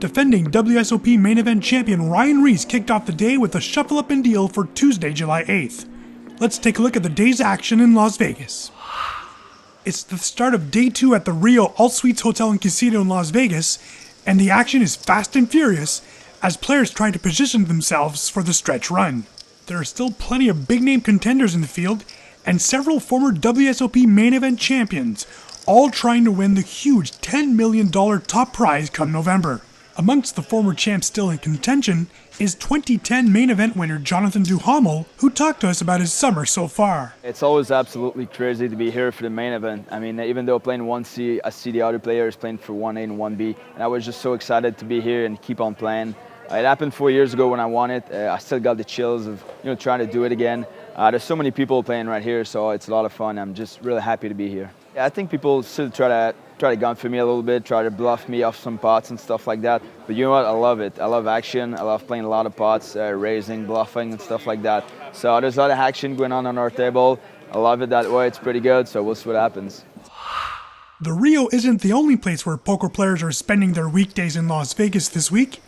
Defending WSOP main event champion Ryan Reese kicked off the day with a shuffle up and deal for Tuesday, July 8th. Let's take a look at the day's action in Las Vegas. It's the start of day 2 at the Rio All Suites Hotel and Casino in Las Vegas, and the action is fast and furious as players try to position themselves for the stretch run. There are still plenty of big-name contenders in the field, and several former WSOP main event champions, all trying to win the huge $10 million top prize come November. Amongst the former champs still in contention is 2010 main event winner Jonathan Duhamel, who talked to us about his summer so far. It's always absolutely crazy to be here for the main event. I mean, even though playing 1C, I see the other players playing for 1A and 1B, and I was just so excited to be here and keep on playing. It happened 4 years ago when I won it. I still got the chills of trying to do it again. There's so many people playing right here, so it's a lot of fun. I'm just really happy to be here. Yeah, I think people still try to gun for me a little bit, try to bluff me off some pots and stuff like that. But you know what? I love it. I love action. I love playing a lot of pots, raising, bluffing, and stuff like that. So there's a lot of action going on our table. I love it that way. It's pretty good. So we'll see what happens. The Rio isn't the only place where poker players are spending their weekdays in Las Vegas this week.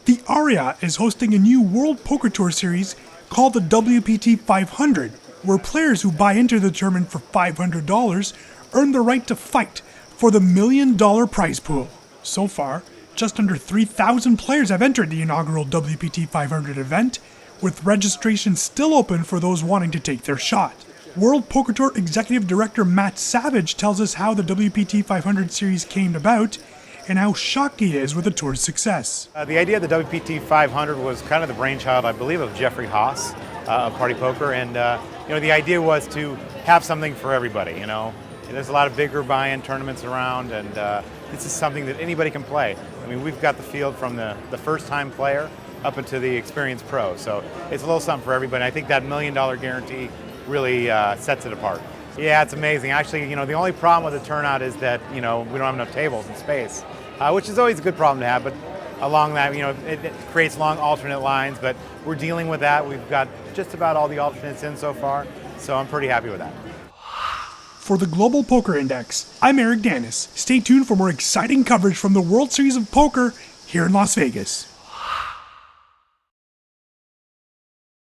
The Aria is hosting a new World Poker Tour series called the WPT 500, where players who buy into the tournament for $500 earn the right to fight for the $1 million prize pool. So far, just under 3,000 players have entered the inaugural WPT 500 event, with registration still open for those wanting to take their shot. World Poker Tour Executive Director Matt Savage tells us how the WPT 500 series came about and how shocked he is with the tour's success. The idea of the WPT 500 was kind of the brainchild, I believe, of Jeffrey Haas of Party Poker, and the idea was to have something for everybody. There's a lot of bigger buy-in tournaments around, and this is something that anybody can play. I mean, we've got the field from the first-time player up into the experienced pro, so it's a little something for everybody. I think that $1 million guarantee really sets it apart. Yeah, it's amazing. Actually, the only problem with the turnout is that, we don't have enough tables and space, which is always a good problem to have, but along that, it creates long alternate lines, but we're dealing with that. We've got just about all the alternates in so far, so I'm pretty happy with that. For the Global Poker Index, I'm Eric Danis. Stay tuned for more exciting coverage from the World Series of Poker here in Las Vegas.